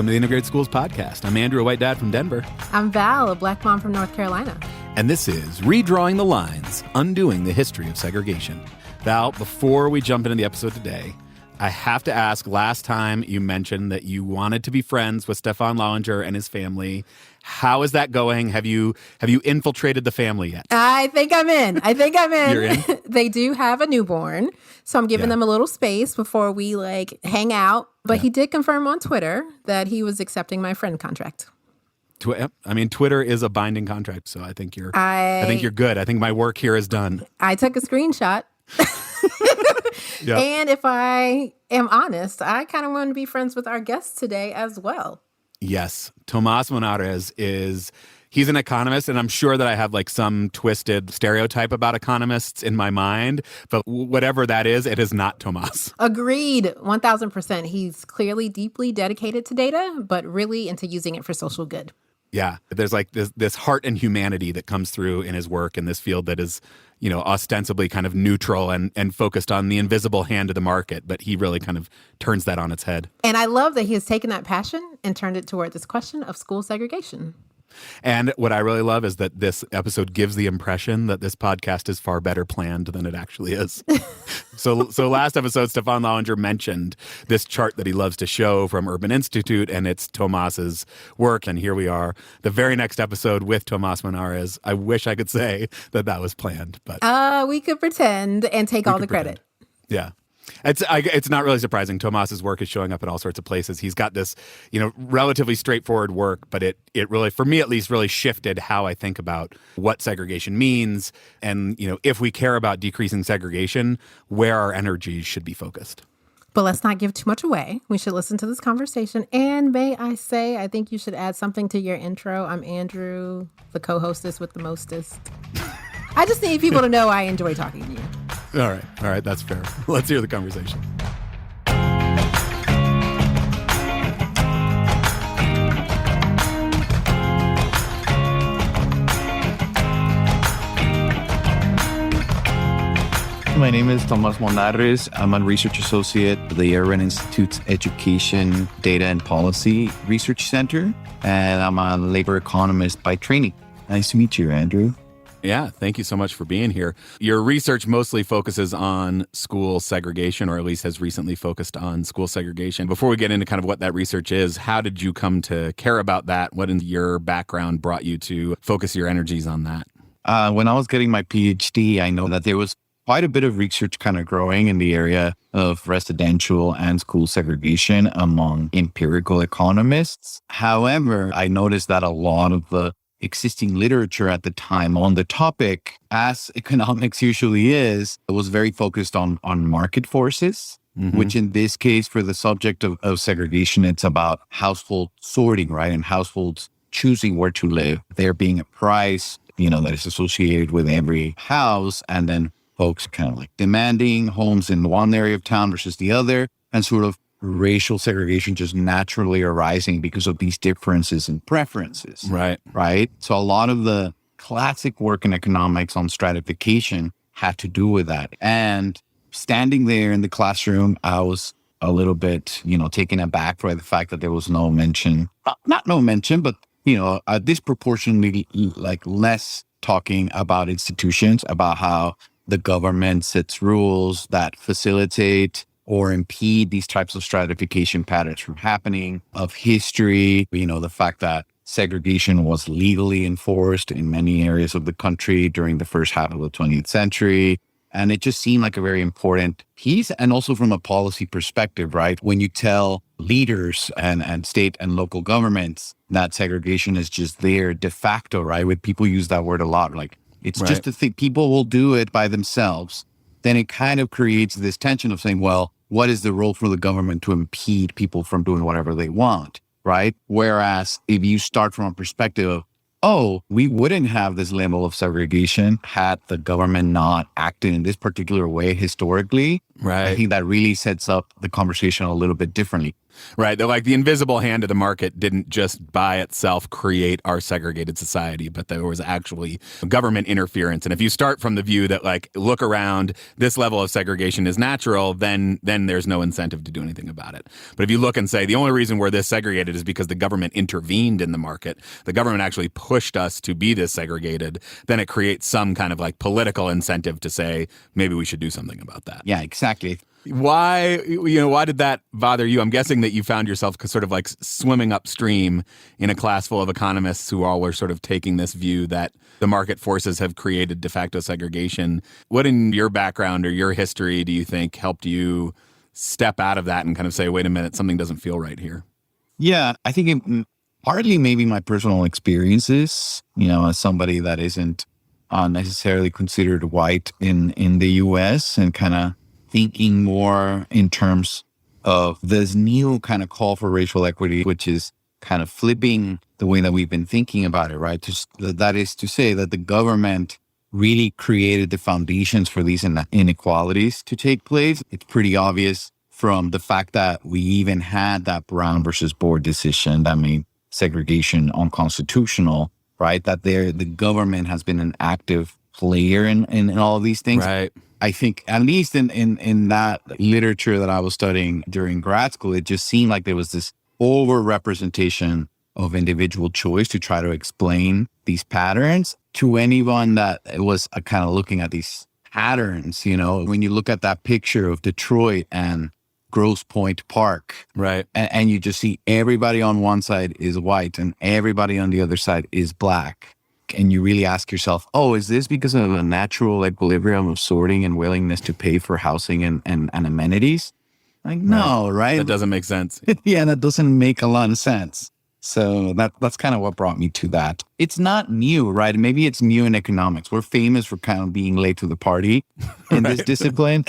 Welcome to the Integrated Schools Podcast. I'm Andrew, a white dad from Denver. I'm Val, a black mom from North Carolina. And this is Redrawing the Lines, Undoing the History of Segregation. Val, before we jump into the episode today, I have to ask, last time you mentioned that you wanted to be friends with Stefan Lallinger and his family. How is that going? Have you infiltrated the family yet? I think I'm in. You're in? They do have a newborn, so I'm giving them a little space before we hang out. But he did confirm on Twitter that he was accepting my friend contract. Twitter is a binding contract, so I think you're good. I think my work here is done. I took a screenshot. Yep. And if I am honest, I kind of want to be friends with our guest today as well. Yes. Tomas Monarez he's an economist, and I'm sure that I have some twisted stereotype about economists in my mind, but whatever that is, it is not Tomas. Agreed. 1,000%. He's clearly deeply dedicated to data, but really into using it for social good. Yeah. There's this heart and humanity that comes through in his work in this field that is, ostensibly kind of neutral and focused on the invisible hand of the market, but he really kind of turns that on its head. And I love that he has taken that passion and turned it toward this question of school segregation. And what I really love is that this episode gives the impression that this podcast is far better planned than it actually is. So last episode, Stefan Lallinger mentioned this chart that he loves to show from Urban Institute, and it's Tomas's work. And here we are, the very next episode with Tomas Monarez. I wish I could say that was planned, but we could pretend and take all the credit. Yeah. It's not really surprising. Tomas's work is showing up in all sorts of places. He's got this, relatively straightforward work, but it really, for me at least, really shifted how I think about what segregation means. And, if we care about decreasing segregation, where our energies should be focused. But let's not give too much away. We should listen to this conversation. And may I say, I think you should add something to your intro. I'm Andrew, the co-hostess with the mostest. I just need people to know I enjoy talking to you. All right, that's fair. Let's hear the conversation. My name is Tomas Monarez. I'm a research associate at the Urban Institute's Education, Data, and Policy Research Center, and I'm a labor economist by training. Nice to meet you, Andrew. Yeah, thank you so much for being here. Your research mostly focuses on school segregation, or at least has recently focused on school segregation. Before we get into kind of what that research is, how did you come to care about that? What in your background brought you to focus your energies on that? When I was getting my PhD, I know that there was quite a bit of research kind of growing in the area of residential and school segregation among empirical economists. However, I noticed that a lot of the existing literature at the time on the topic, as economics usually is, it was very focused on market forces, which in this case, for the subject of segregation, it's about household sorting, right? And households choosing where to live. There being a price, that is associated with every house, and then folks kind of demanding homes in one area of town versus the other, and sort of racial segregation just naturally arising because of these differences in preferences. Right. So a lot of the classic work in economics on stratification had to do with that. And standing there in the classroom, I was a little bit, taken aback by the fact that there was no mention, not no mention, but, disproportionately less talking about institutions, about how the government sets rules that facilitate or impede these types of stratification patterns from happening, of history, the fact that segregation was legally enforced in many areas of the country during the first half of the 20th century. And it just seemed like a very important piece. And also from a policy perspective, right? When you tell leaders and state and local governments that segregation is just there de facto, right? When people use that word a lot, it's just a thing, people will do it by themselves. Then it kind of creates this tension of saying, well, what is the role for the government to impede people from doing whatever they want, right? Whereas if you start from a perspective of, we wouldn't have this level of segregation had the government not acted in this particular way historically, Right. I think that really sets up the conversation a little bit differently. Right. They're like the invisible hand of the market didn't just by itself create our segregated society, but there was actually government interference. And if you start from the view that like, look around, this level of segregation is natural, then there's no incentive to do anything about it. But if you look and say the only reason we're this segregated is because the government intervened in the market, the government actually pushed us to be this segregated, then it creates some kind of like political incentive to say, maybe we should do something about that. Yeah, exactly. Why did that bother you? I'm guessing that you found yourself sort of like swimming upstream in a class full of economists who all were sort of taking this view that the market forces have created de facto segregation. What in your background or your history do you think helped you step out of that and kind of say, wait a minute, something doesn't feel right here? Yeah, I think partly maybe my personal experiences, as somebody that isn't necessarily considered white in the US, and kind of thinking more in terms of this new kind of call for racial equity, which is kind of flipping the way that we've been thinking about it, right? That is to say that the government really created the foundations for these inequalities to take place. It's pretty obvious from the fact that we even had that Brown versus Board decision that made segregation unconstitutional, right? That the government has been an active player in all of these things. Right. I think at least in that literature that I was studying during grad school, it just seemed like there was this overrepresentation of individual choice to try to explain these patterns to anyone that was kind of looking at these patterns. When you look at that picture of Detroit and Grosse Pointe Park, right, and you just see everybody on one side is white and everybody on the other side is black. And you really ask yourself, is this because of a natural equilibrium of sorting and willingness to pay for housing and amenities? Like, no, right? That doesn't make sense. Yeah, that doesn't make a lot of sense. So that's kind of what brought me to that. It's not new, right? Maybe it's new in economics. We're famous for kind of being late to the party in this discipline.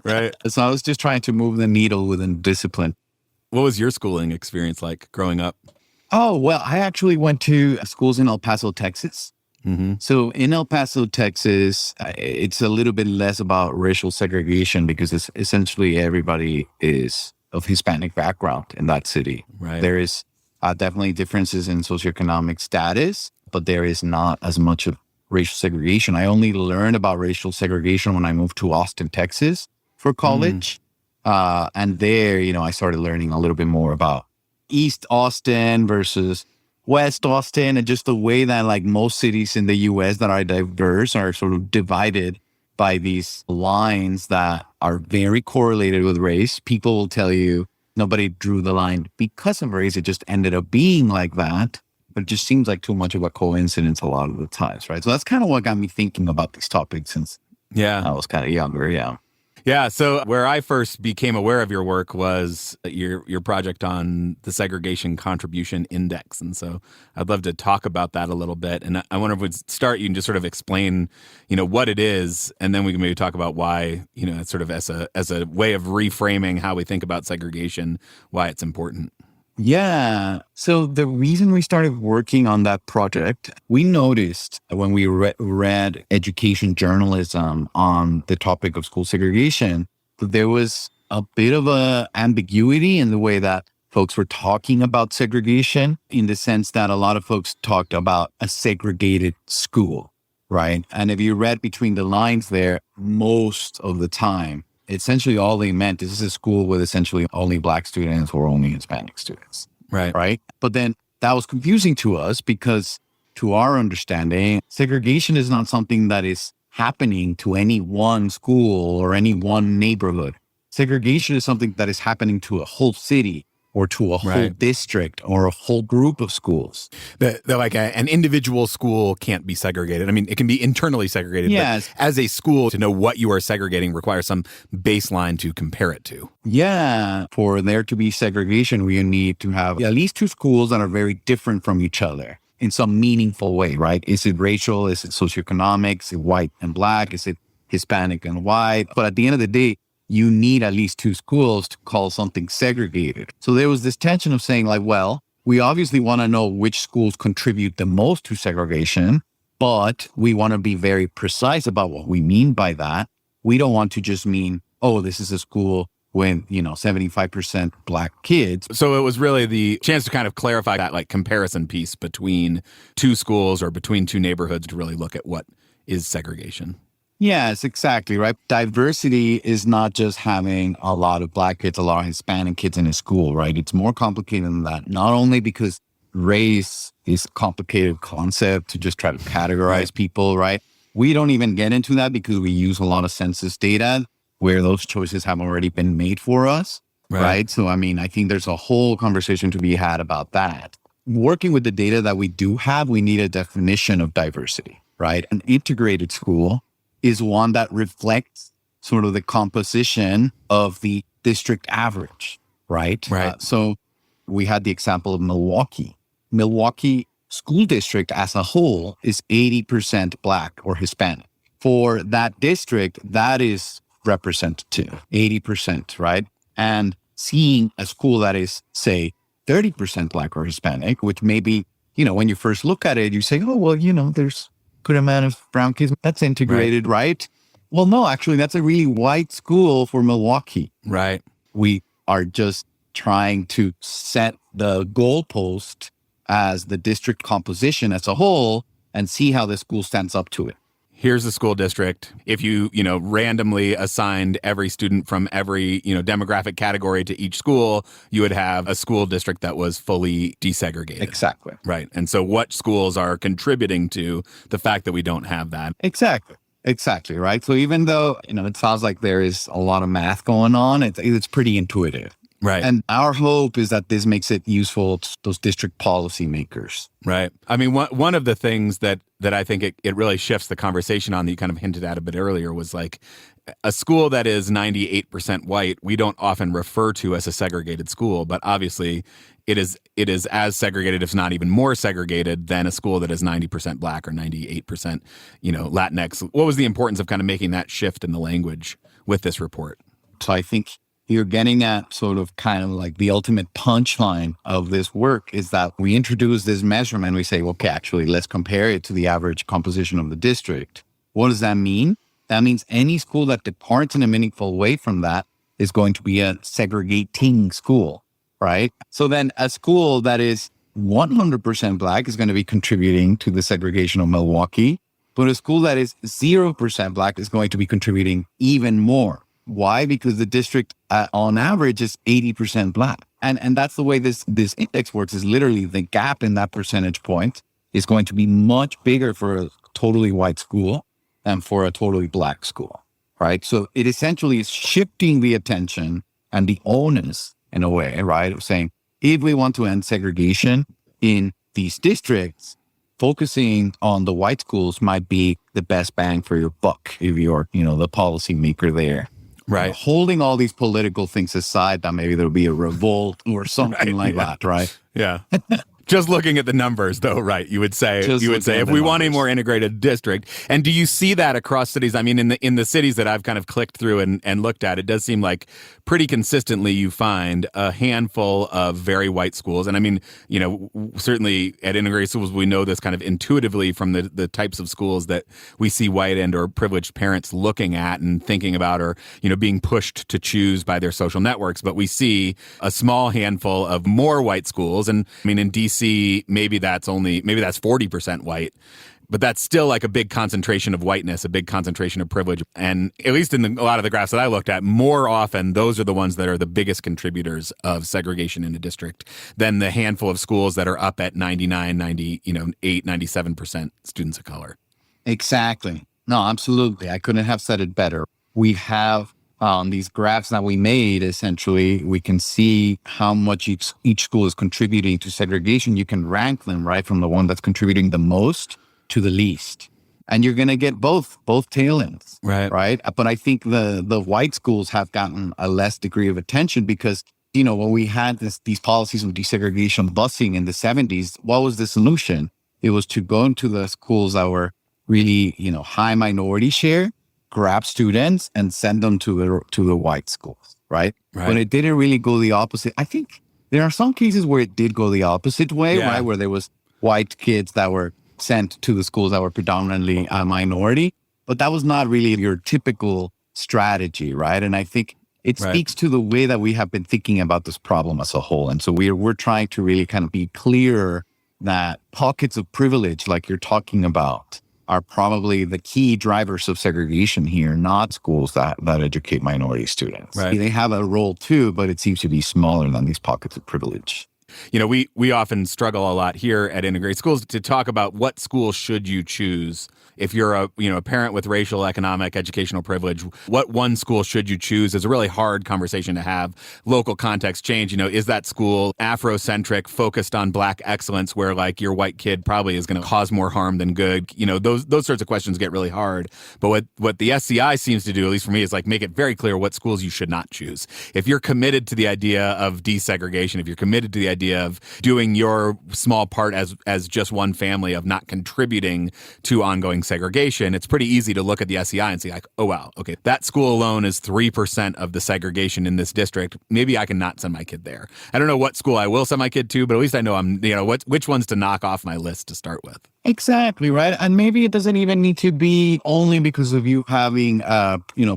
Right. So I was just trying to move the needle within discipline. What was your schooling experience like growing up? Oh, well, I actually went to schools in El Paso, Texas. Mm-hmm. So in El Paso, Texas, it's a little bit less about racial segregation because it's essentially everybody is of Hispanic background in that city. Right. There is definitely differences in socioeconomic status, but there is not as much of racial segregation. I only learned about racial segregation when I moved to Austin, Texas for college. And there, I started learning a little bit more about East Austin versus West Austin, and just the way that like most cities in the US that are diverse are sort of divided by these lines that are very correlated with race. People will tell you nobody drew the line because of race. It just ended up being like that. But it just seems like too much of a coincidence a lot of the times, right? So that's kind of what got me thinking about these topics since I was kind of younger. Yeah. Yeah. So where I first became aware of your work was your project on the Segregation Contribution Index. And so I'd love to talk about that a little bit. And I wonder if we'd start, you can just sort of explain, what it is. And then we can maybe talk about why, it's sort of as a way of reframing how we think about segregation, why it's important. Yeah. So the reason we started working on that project, we noticed when we read education journalism on the topic of school segregation, that there was a bit of a ambiguity in the way that folks were talking about segregation, in the sense that a lot of folks talked about a segregated school, right? And if you read between the lines there, most of the time, essentially all they meant is this is a school with essentially only Black students or only Hispanic students. Right. Right. But then that was confusing to us because to our understanding, segregation is not something that is happening to any one school or any one neighborhood. Segregation is something that is happening to a whole city or to a whole district or a whole group of schools. That like an individual school can't be segregated. I mean, it can be internally segregated, yes. But as a school, to know what you are segregating requires some baseline to compare it to. Yeah. For there to be segregation, we need to have at least two schools that are very different from each other in some meaningful way, right? Is it racial? Is it socioeconomic? Is it white and Black? Is it Hispanic and white? But at the end of the day, you need at least two schools to call something segregated. So there was this tension of saying like, well, we obviously want to know which schools contribute the most to segregation, but we want to be very precise about what we mean by that. We don't want to just mean oh, this is a school with, 75% Black kids. So it was really the chance to kind of clarify that like comparison piece between two schools or between two neighborhoods to really look at what is segregation. Yes, exactly, right? Diversity is not just having a lot of Black kids, a lot of Hispanic kids in a school, right? It's more complicated than that. Not only because race is a complicated concept to just try to categorize people, right? We don't even get into that because we use a lot of census data where those choices have already been made for us, right? So, I think there's a whole conversation to be had about that. Working with the data that we do have, we need a definition of diversity, right? An integrated school is one that reflects sort of the composition of the district average, right? So we had the example of Milwaukee. Milwaukee school district as a whole is 80% Black or Hispanic. For that district, that is representative, 80%, right? And seeing a school that is, say, 30% Black or Hispanic, which maybe, when you first look at it, you say, oh, well, there's good amount of brown kids. That's integrated, right? Well, no, actually, that's a really white school for Milwaukee. Right. We are just trying to set the goalpost as the district composition as a whole and see how the school stands up to it. Here's the school district. If you, randomly assigned every student from every, demographic category to each school, you would have a school district that was fully desegregated. Exactly. Right. And so what schools are contributing to the fact that we don't have that? Exactly. Right. So even though, it sounds like there is a lot of math going on, it's pretty intuitive. Right. And our hope is that this makes it useful to those district policymakers. Right. I mean, one of the things that I think it really shifts the conversation on that you kind of hinted at a bit earlier was like a school that is 98% white, we don't often refer to as a segregated school, but obviously it is as segregated, if not even more segregated than a school that is 90% Black or 98%, Latinx. What was the importance of kind of making that shift in the language with this report? So I think you're getting at sort of kind of like the ultimate punchline of this work is that we introduce this measurement. We say, okay, actually, let's compare it to the average composition of the district. What does that mean? That means any school that departs in a meaningful way from that is going to be a segregating school, right? So then a school that is 100% Black is going to be contributing to the segregation of Milwaukee, but a school that is 0% Black is going to be contributing even more. Why? Because the district on average is 80% Black. And that's the way this index works is literally the gap in that percentage point is going to be much bigger for a totally white school than for a totally Black school, right? So it essentially is shifting the attention and the onus in a way, right? Of saying, if we want to end segregation in these districts, focusing on the white schools might be the best bang for your buck if you're, the policymaker there. Right. Holding all these political things aside, that maybe there'll be a revolt or something that, right? Yeah. Just looking at the numbers, though, right? You would say if we want a more integrated district. And do you see that across cities? I mean, in the cities that I've kind of clicked through and looked at, it does seem like pretty consistently you find a handful of very white schools. And I mean, certainly at integrated schools, we know this kind of intuitively from the types of schools that we see white and or privileged parents looking at and thinking about or, being pushed to choose by their social networks. But we see a small handful of more white schools. And I mean, in DC, maybe that's 40% white, but that's still like a big concentration of whiteness, a big concentration of privilege. And at least in a lot of the graphs that I looked at, more often, those are the ones that are the biggest contributors of segregation in a district than the handful of schools that are up at 99, 98, 97% students of color. Exactly. No, absolutely. I couldn't have said it better. We have these graphs that we made, essentially, we can see how much each school is contributing to segregation. You can rank them, right, from the one that's contributing the most to the least. And you're going to get both tail ends, right? But I think the white schools have gotten a less degree of attention because, when we had these policies of desegregation busing in the 70s, what was the solution? It was to go into the schools that were really, high minority share, grab students and send them to the white schools, right? But it didn't really go the opposite. I think there are some cases where it did go the opposite way, right? Where there was white kids that were sent to the schools that were predominantly a minority, but that was not really your typical strategy, right? And I think it Right. speaks to the way that we have been thinking about this problem as a whole. And so we're trying to really kind of be clear that pockets of privilege, like you're talking about, are probably the key drivers of segregation here, not schools that educate minority students. Right. They have a role too, but it seems to be smaller than these pockets of privilege. We often struggle a lot here at integrated schools to talk about what school should you choose. If you're a parent with racial, economic, educational privilege, what one school should you choose is a really hard conversation to have. Local context change. Is that school Afrocentric, focused on Black excellence, where like your white kid probably is going to cause more harm than good? Those sorts of questions get really hard. But what the SCI seems to do, at least for me, is like make it very clear what schools you should not choose. If you're committed to the idea of desegregation, if you're committed to the idea of doing your small part as just one family, of not contributing to ongoing segregation, it's pretty easy to look at the SEI and see like, oh, wow, okay, that school alone is 3% of the segregation in this district. Maybe I can not send my kid there. I don't know what school I will send my kid to, but at least I know which ones to knock off my list to start with. Exactly, right? And maybe it doesn't even need to be only because of you having,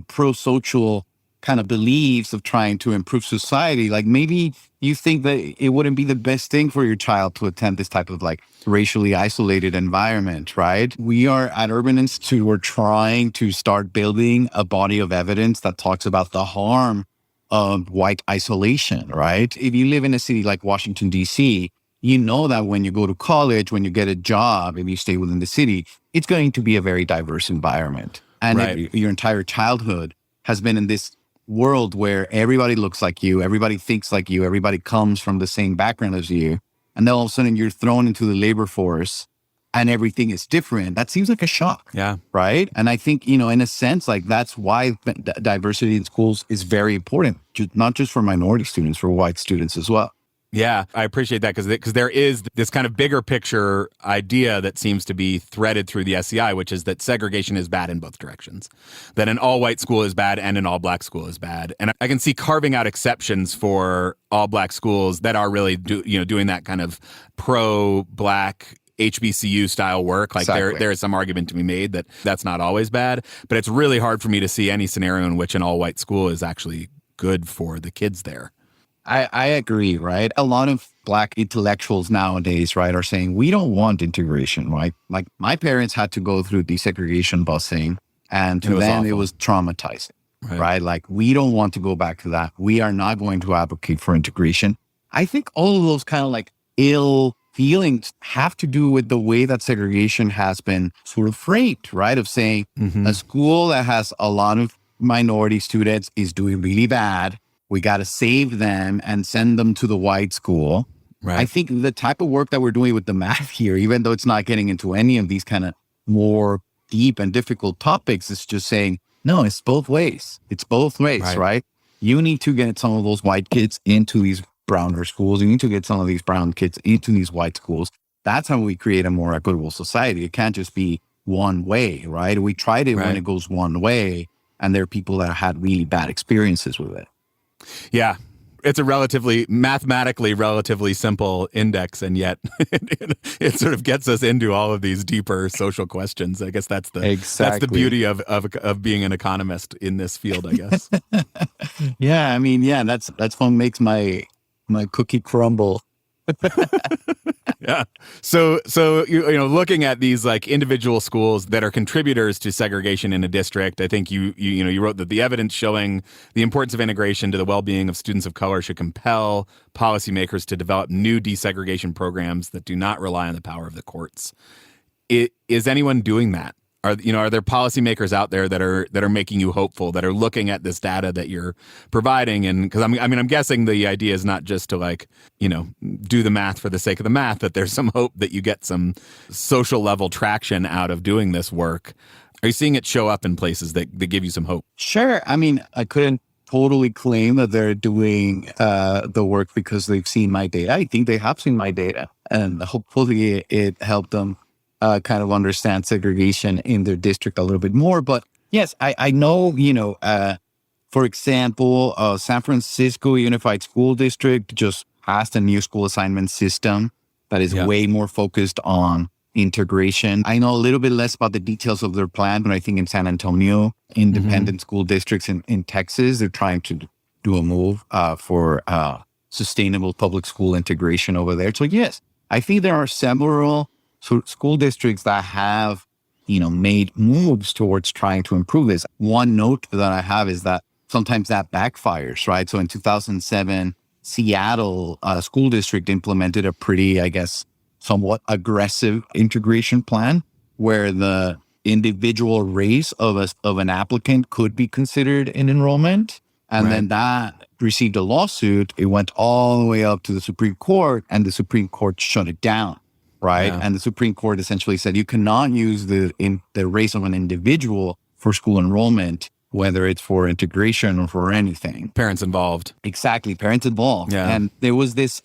pro-social kind of beliefs of trying to improve society. Like maybe you think that it wouldn't be the best thing for your child to attend this type of like racially isolated environment, right? We are at Urban Institute, we're trying to start building a body of evidence that talks about the harm of white isolation, right? If you live in a city like Washington, D.C., you know that when you go to college, when you get a job, if you stay within the city, it's going to be a very diverse environment. And Right. your entire childhood has been in this world where everybody looks like you, everybody thinks like you, everybody comes from the same background as you. And then all of a sudden you're thrown into the labor force and everything is different. That seems like a shock. Yeah. Right. And I think, in a sense, like that's why diversity in schools is very important, not just for minority students, for white students as well. Yeah, I appreciate that because there is this kind of bigger picture idea that seems to be threaded through the SCI, which is that segregation is bad in both directions. That an all-white school is bad and an all-black school is bad. And I can see carving out exceptions for all-black schools that are really doing that kind of pro-black HBCU style work. Like Exactly. there is some argument to be made that that's not always bad, but it's really hard for me to see any scenario in which an all-white school is actually good for the kids there. I agree, right? A lot of Black intellectuals nowadays, right, are saying we don't want integration, right? Like my parents had to go through desegregation busing, and to them it was traumatizing, right? Like we don't want to go back to that. We are not going to advocate for integration. I think all of those kind of like ill feelings have to do with the way that segregation has been sort of framed, right? Of saying a school that has a lot of minority students is doing really bad. We got to save them and send them to the white school. Right. I think the type of work that we're doing with the math here, even though it's not getting into any of these kind of more deep and difficult topics, is just saying, no, it's both ways. It's both ways, right? You need to get some of those white kids into these browner schools. You need to get some of these brown kids into these white schools. That's how we create a more equitable society. It can't just be one way, right? We tried it when it goes one way, and there are people that had really bad experiences with it. Yeah, it's a mathematically relatively simple index, and yet it sort of gets us into all of these deeper social questions. I guess that's the beauty of being an economist in this field, I guess. Yeah, I mean, that's what makes my cookie crumble. Yeah. So looking at these like individual schools that are contributors to segregation in a district, I think you wrote that the evidence showing the importance of integration to the well-being of students of color should compel policymakers to develop new desegregation programs that do not rely on the power of the courts. Is anyone doing that? Are there policymakers out there that are making you hopeful, that are looking at this data that you're providing? And because I'm guessing the idea is not just to do the math for the sake of the math, that there's some hope that you get some social level traction out of doing this work. Are you seeing it show up in places that give you some hope? Sure. I mean, I couldn't totally claim that they're doing the work because they've seen my data. I think they have seen my data, and hopefully it helped them kind of understand segregation in their district a little bit more. But yes, I know, for example, San Francisco Unified School District just passed a new school assignment system that is way more focused on integration. I know a little bit less about the details of their plan, but I think in San Antonio, independent school districts in Texas, they're trying to do a move for sustainable public school integration over there. So yes, I think there are several school districts that have, made moves towards trying to improve this. One note that I have is that sometimes that backfires, right? So in 2007, Seattle school district implemented a pretty, I guess, somewhat aggressive integration plan where the individual race of an applicant could be considered in enrollment. And then that received a lawsuit. It went all the way up to the Supreme Court, and the Supreme Court shut it down, right? Yeah. And the Supreme Court essentially said you cannot use the race of an individual for school enrollment, whether it's for integration or for anything. Parents involved. Exactly, parents involved. Yeah. And there was this,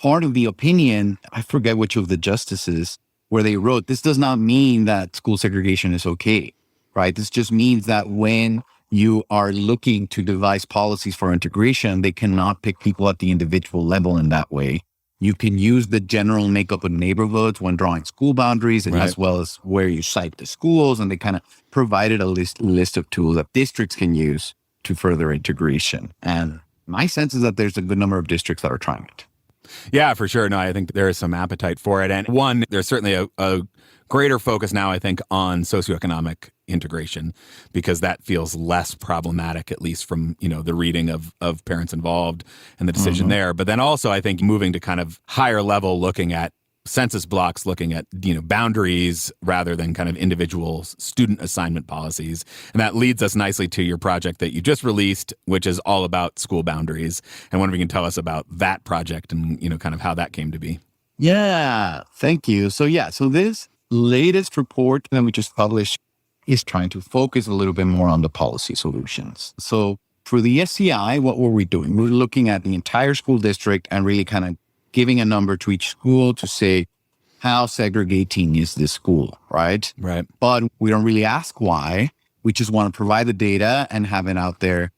part of the opinion, I forget which of the justices, where they wrote, this does not mean that school segregation is okay, right? This just means that when you are looking to devise policies for integration, they cannot pick people at the individual level in that way. You can use the general makeup of neighborhoods when drawing school boundaries, and as well as where you site the schools. And they kind of provided a list of tools that districts can use to further integration. And my sense is that there's a good number of districts that are trying it. Yeah, for sure. No, I think there is some appetite for it. And one, there's certainly a greater focus now, I think, on socioeconomic integration, because that feels less problematic, at least from, the reading of parents involved and the decision there. But then also, I think, moving to kind of higher level, looking at census blocks, looking at, boundaries rather than kind of individual student assignment policies. And that leads us nicely to your project that you just released, which is all about school boundaries. And wonder if you can tell us about that project and, kind of how that came to be. Yeah, thank you. So this latest report that we just published is trying to focus a little bit more on the policy solutions. So for the SCI, what were we doing? We're looking at the entire school district and really kind of giving a number to each school to say, how segregating is this school, right? Right. But we don't really ask why. We just want to provide the data and have it out there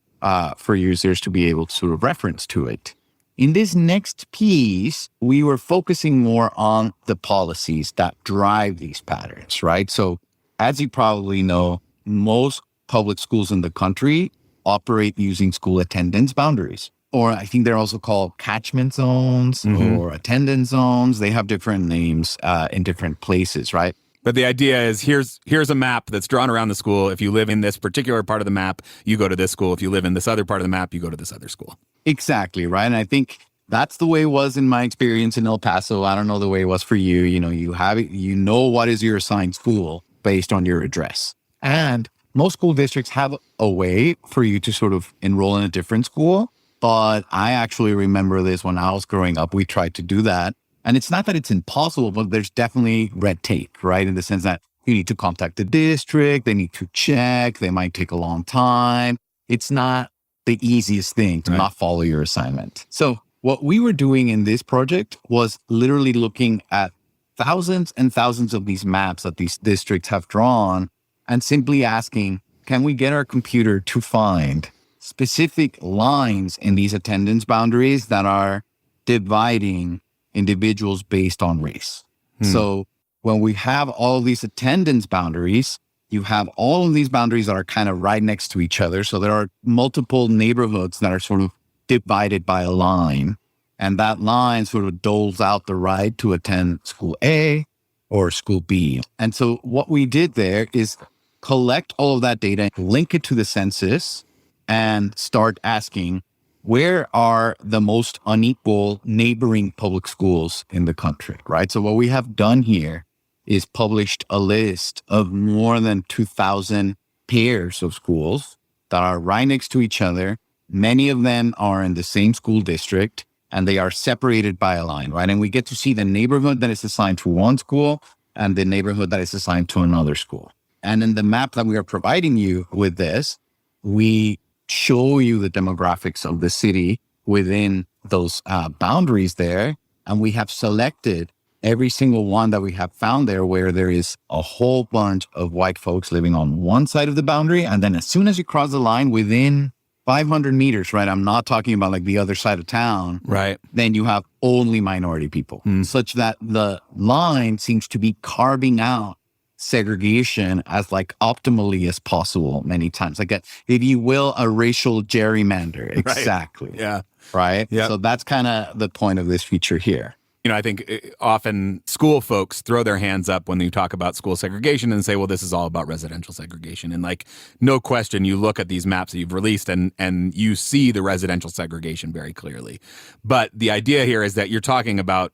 for users to be able to sort of reference to it. In this next piece, we were focusing more on the policies that drive these patterns, right? So as you probably know, most public schools in the country operate using school attendance boundaries. Or I think they're also called catchment zones or attendance zones. They have different names in different places, right? But the idea is here's a map that's drawn around the school. If you live in this particular part of the map, you go to this school. If you live in this other part of the map, you go to this other school. Exactly, right? And I think that's the way it was in my experience in El Paso. I don't know the way it was for you. You have it, what is your assigned school based on your address. And most school districts have a way for you to sort of enroll in a different school. But I actually remember this when I was growing up, we tried to do that. And it's not that it's impossible, but there's definitely red tape, right? In the sense that you need to contact the district, they need to check, they might take a long time. It's not the easiest thing to not follow your assignment. So what we were doing in this project was literally looking at thousands and thousands of these maps that these districts have drawn and simply asking, can we get our computer to find specific lines in these attendance boundaries that are dividing individuals based on race? So when we have all of these attendance boundaries, you have all of these boundaries that are kind of right next to each other. So there are multiple neighborhoods that are sort of divided by a line. And that line sort of doles out the right to attend school A or school B. And so what we did there is collect all of that data, link it to the census, and start asking, where are the most unequal neighboring public schools in the country, right? So what we have done here is published a list of more than 2,000 pairs of schools that are right next to each other. Many of them are in the same school district, and they are separated by a line, right? And we get to see the neighborhood that is assigned to one school and the neighborhood that is assigned to another school. And in the map that we are providing you with this, we show you the demographics of the city within those boundaries there. And we have selected every single one that we have found there where there is a whole bunch of white folks living on one side of the boundary. And then as soon as you cross the line within 500 meters, right? I'm not talking about like the other side of town. Right. Then you have only minority people, such that the line seems to be carving out segregation as like optimally as possible many times. Like if you will, a racial gerrymander. Exactly. Right. Yeah. Right. Yep. So that's kind of the point of this feature here. You know, I think often school folks throw their hands up when you talk about school segregation and say, well, this is all about residential segregation. And like, no question, you look at these maps that you've released and you see the residential segregation very clearly. But the idea here is that you're talking about,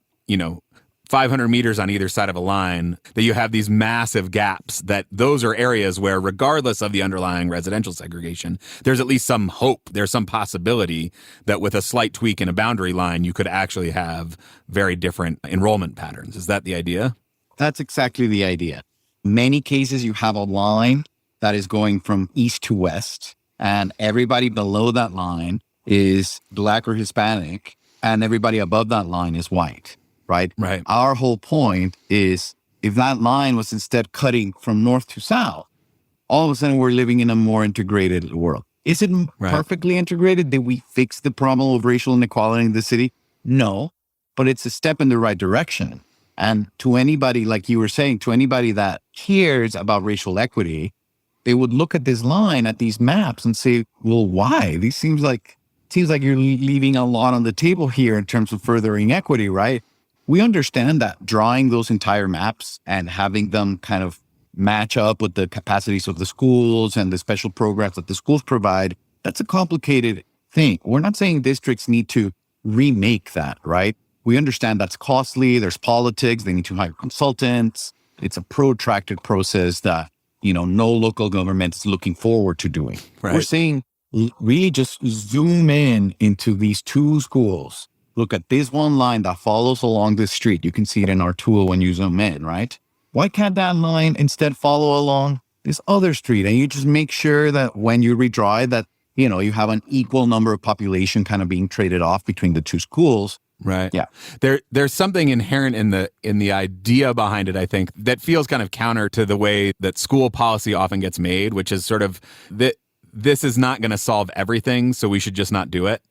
500 meters on either side of a line, that you have these massive gaps, that those are areas where, regardless of the underlying residential segregation, there's at least some hope, there's some possibility that with a slight tweak in a boundary line, you could actually have very different enrollment patterns. Is that the idea? That's exactly the idea. Many cases, you have a line that is going from east to west, and everybody below that line is Black or Hispanic, and everybody above that line is white. Right? Right. Our whole point is if that line was instead cutting from north to south, all of a sudden we're living in a more integrated world. Is it perfectly integrated? Did we fix the problem of racial inequality in the city? No, but it's a step in the right direction. And to anybody, like you were saying, to anybody that cares about racial equity, they would look at this line, at these maps and say, well, why? These seems like you're leaving a lot on the table here in terms of furthering equity, right? We understand that drawing those entire maps and having them kind of match up with the capacities of the schools and the special programs that the schools provide, that's a complicated thing. We're not saying districts need to remake that, right? We understand that's costly. There's politics. They need to hire consultants. It's a protracted process that, no local government is looking forward to doing. Right. We're saying really just zoom in into these two schools. Look at this one line that follows along this street. You can see it in our tool when you zoom in, right? Why can't that line instead follow along this other street? And you just make sure that when you redraw it, that, you have an equal number of population kind of being traded off between the two schools. Right. Yeah. There's something inherent in the idea behind it, I think, that feels kind of counter to the way that school policy often gets made, which is sort of that this is not going to solve everything, so we should just not do it.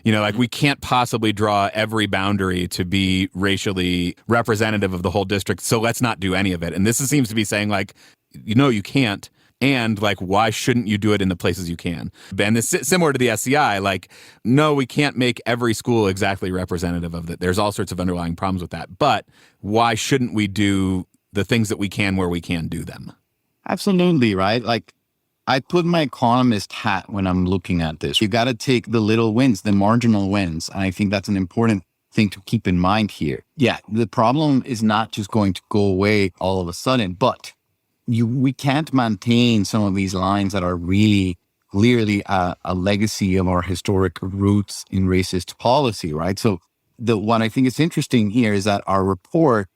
We can't possibly draw every boundary to be racially representative of the whole district, so let's not do any of it. And this seems to be saying, like, you can't. And like, why shouldn't you do it in the places you can? And this similar to the SCI, like, no, we can't make every school exactly representative of that. There's all sorts of underlying problems with that. But why shouldn't we do the things that we can where we can do them? Absolutely, right? Like, I put my economist hat when I'm looking at this. You got to take the little wins, the marginal wins. And I think that's an important thing to keep in mind here. Yeah, the problem is not just going to go away all of a sudden, but we can't maintain some of these lines that are really clearly a legacy of our historic roots in racist policy, right? So what I think is interesting here is that our report,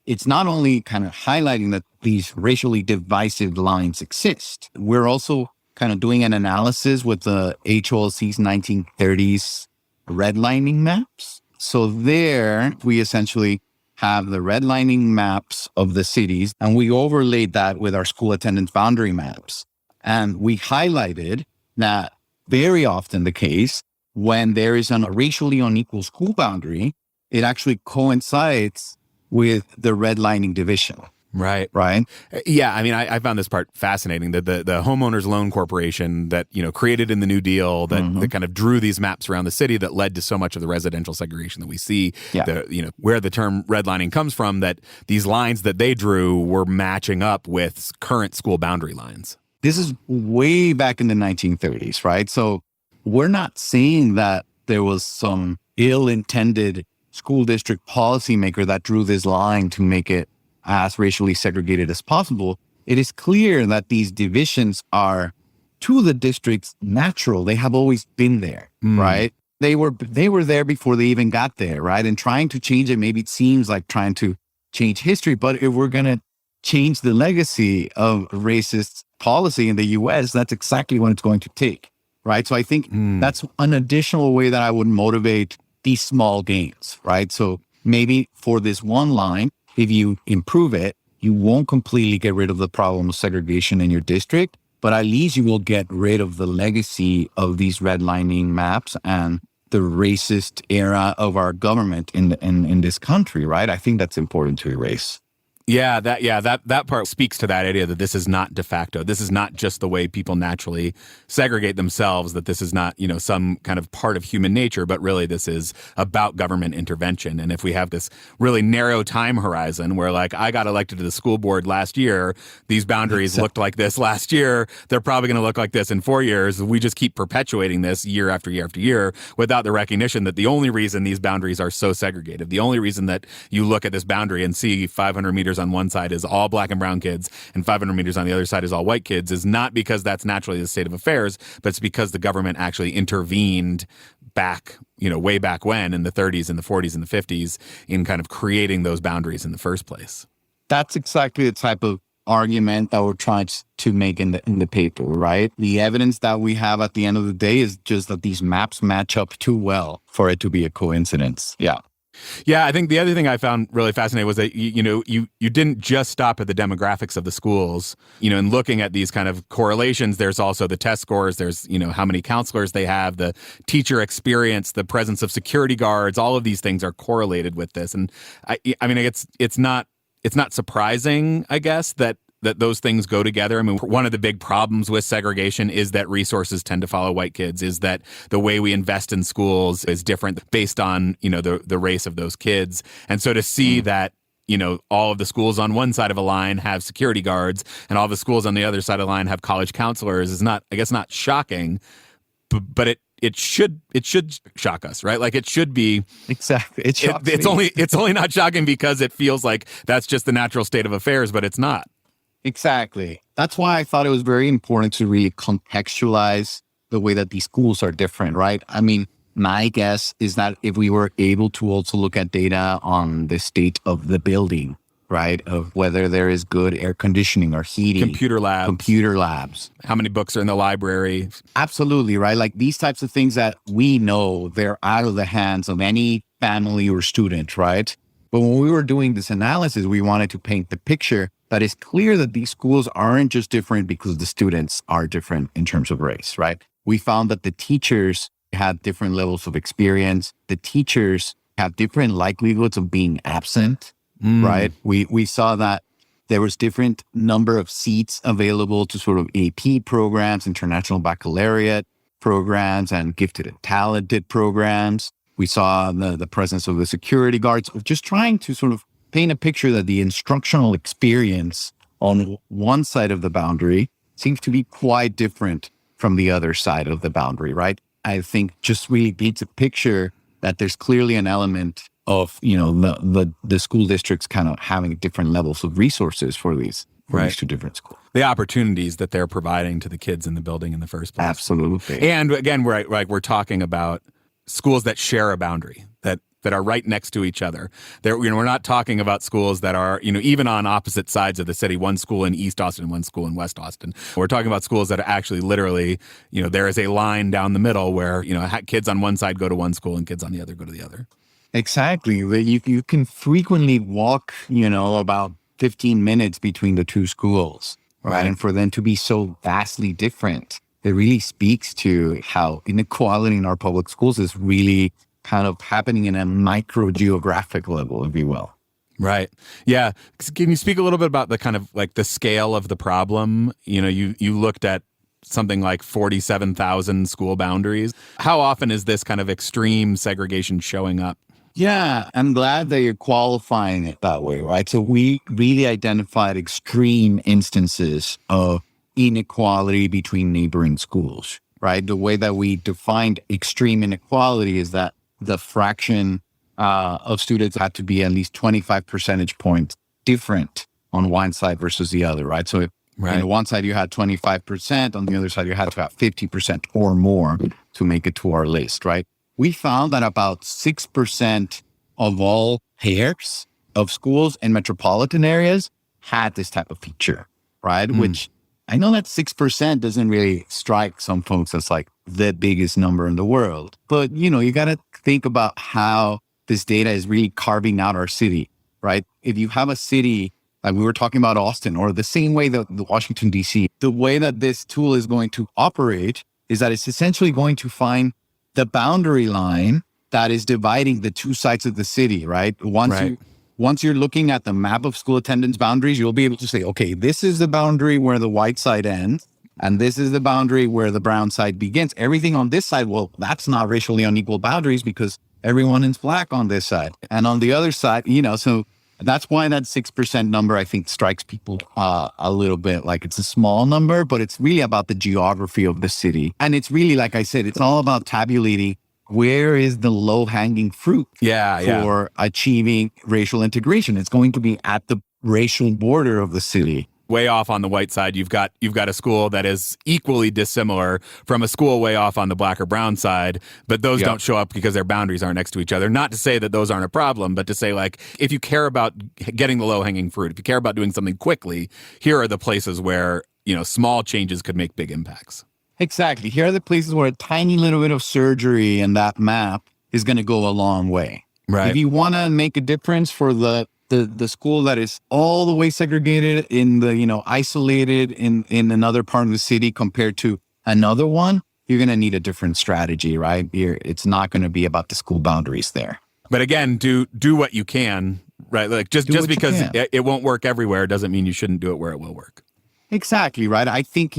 it's not only kind of highlighting that these racially divisive lines exist, we're also kind of doing an analysis with the HOLC's 1930s redlining maps. So there, we essentially have the redlining maps of the cities, and we overlaid that with our school attendance boundary maps. And we highlighted that very often the case, when there is a racially unequal school boundary, it actually coincides with the redlining division. Right. Right. Yeah. I mean, I found this part fascinating, that the Homeowners Loan Corporation that, created in the New Deal, that kind of drew these maps around the city that led to so much of the residential segregation that we see, where the term redlining comes from, that these lines that they drew were matching up with current school boundary lines. This is way back in the 1930s, right? So we're not saying that there was some ill-intended school district policymaker that drew this line to make it as racially segregated as possible. It is clear that these divisions are, to the districts, natural. They have always been there, right? They were there before they even got there, right? And trying to change it, maybe it seems like trying to change history, but if we're going to change the legacy of racist policy in the US, that's exactly what it's going to take, right? So I think that's an additional way that I would motivate these small gains, right? So maybe for this one line, if you improve it, you won't completely get rid of the problem of segregation in your district, but at least you will get rid of the legacy of these redlining maps and the racist era of our government in this country, right? I think that's important to erase. That part speaks to that idea that this is not de facto. This is not just the way people naturally segregate themselves, that this is not, some kind of part of human nature, but really this is about government intervention. And if we have this really narrow time horizon where I got elected to the school board last year, these boundaries looked like this last year, they're probably going to look like this in 4 years. We just keep perpetuating this year after year after year without the recognition that the only reason these boundaries are so segregated, the only reason that you look at this boundary and see 500 meters on one side is all black and brown kids and 500 meters on the other side is all white kids is not because that's naturally the state of affairs, but it's because the government actually intervened back, way back when in the 30s and the 40s and the 50s in kind of creating those boundaries in the first place. That's exactly the type of argument that we're trying to make in the paper, right? The evidence that we have at the end of the day is just that these maps match up too well for it to be a coincidence. Yeah, I think the other thing I found really fascinating was that, you didn't just stop at the demographics of the schools. In looking at these kind of correlations, there's also the test scores, there's, how many counselors they have, the teacher experience, the presence of security guards, all of these things are correlated with this. And I mean, it's not surprising, I guess, that those things go together. I mean, one of the big problems with segregation is that resources tend to follow white kids, is that the way we invest in schools is different based on, the race of those kids. And so to see that, all of the schools on one side of a line have security guards and all the schools on the other side of the line have college counselors is not shocking, but it should shock us, right? It should be exactly. It's only not shocking because it feels like that's just the natural state of affairs, but it's not. Exactly. That's why I thought it was very important to really contextualize the way that these schools are different, right? I mean, my guess is that if we were able to also look at data on the state of the building, right, of whether there is good air conditioning or heating. Computer labs. How many books are in the library? Absolutely, right? These types of things that we know they're out of the hands of any family or student, right? But when we were doing this analysis, we wanted to paint the picture that it's clear that these schools aren't just different because the students are different in terms of race, right? We found that the teachers had different levels of experience. The teachers have different likelihoods of being absent, right? We saw that there was different number of seats available to sort of AP programs, international baccalaureate programs, and gifted and talented programs. We saw the presence of the security guards, just trying to sort of paint a picture that the instructional experience on one side of the boundary seems to be quite different from the other side of the boundary, right? I think just really paints a picture that there's clearly an element of, the school districts kind of having different levels of resources for these two different schools. The opportunities that they're providing to the kids in the building in the first place. Absolutely. And again, we're talking about schools that share a boundary, that are right next to each other. We're not talking about schools that are, even on opposite sides of the city, one school in East Austin, one school in West Austin. We're talking about schools that are actually literally, there is a line down the middle where, kids on one side go to one school and kids on the other go to the other. Exactly. You can frequently walk, about 15 minutes between the two schools, right? And for them to be so vastly different, it really speaks to how inequality in our public schools is really kind of happening in a micro geographic level, if you will. Right. Yeah. Can you speak a little bit about the kind of the scale of the problem? You looked at something like 47,000 school boundaries. How often is this kind of extreme segregation showing up? Yeah, I'm glad that you're qualifying it that way, right? So we really identified extreme instances of inequality between neighboring schools, right? The way that we defined extreme inequality is that the fraction of students had to be at least 25 percentage points different on one side versus the other, right? So if on one side you had 25%, on the other side you had to have 50% or more to make it to our list, right? We found that about 6% of all pairs of schools in metropolitan areas had this type of feature, right? Which I know that 6% doesn't really strike some folks as the biggest number in the world. But, you got to think about how this data is really carving out our city, right? If you have a city Like we were talking about Austin, or the same way that the Washington, D.C., the way that this tool is going to operate is that it's essentially going to find the boundary line that is dividing the two sides of the city, right? Once you're looking at the map of school attendance boundaries, you'll be able to say, okay, this is the boundary where the white side ends, and this is the boundary where the brown side begins. Everything on this side, well, that's not racially unequal boundaries because everyone is Black on this side. And on the other side, so that's why that 6% number, I think, strikes people a little bit like it's a small number, but it's really about the geography of the city. And it's really, like I said, it's all about tabulating where is the low-hanging fruit for achieving racial integration. It's going to be at the racial border of the city. Way off on the white side, you've got a school that is equally dissimilar from a school way off on the Black or brown side, but those don't show up because their boundaries aren't next to each other. Not to say that those aren't a problem, but to say, like, if you care about getting the low-hanging fruit, if you care about doing something quickly, here are the places where, small changes could make big impacts. Exactly. Here are the places where a tiny little bit of surgery in that map is going to go a long way. Right. If you want to make a difference for the school that is all the way segregated in the, isolated in another part of the city compared to another one, you're going to need a different strategy, right? It's not going to be about the school boundaries there. But again, do what you can, right? Like just because it won't work everywhere doesn't mean you shouldn't do it where it will work. Exactly, right? I think,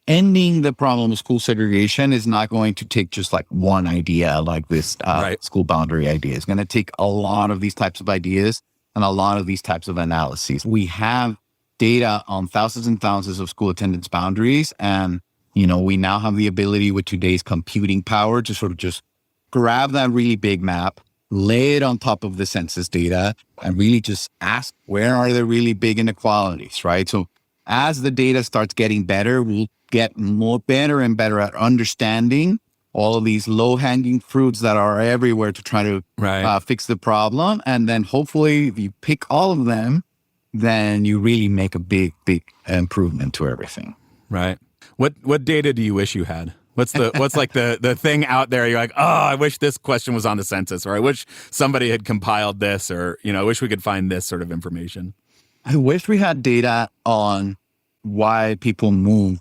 ending the problem of school segregation is not going to take just like one idea like this school boundary idea. It's going to take a lot of these types of ideas and a lot of these types of analyses. We have data on thousands and thousands of school attendance boundaries. And, we now have the ability with today's computing power to sort of just grab that really big map, lay it on top of the census data, and really just ask, where are the really big inequalities, right? So as the data starts getting better, we'll get better and better at understanding all of these low-hanging fruits that are everywhere to try to fix the problem. And then hopefully if you pick all of them, then you really make a big, big improvement to everything. Right. What data do you wish you had? What's like the thing out there you're like, oh, I wish this question was on the census, or I wish somebody had compiled this, or, I wish we could find this sort of information. I wish we had data on why people move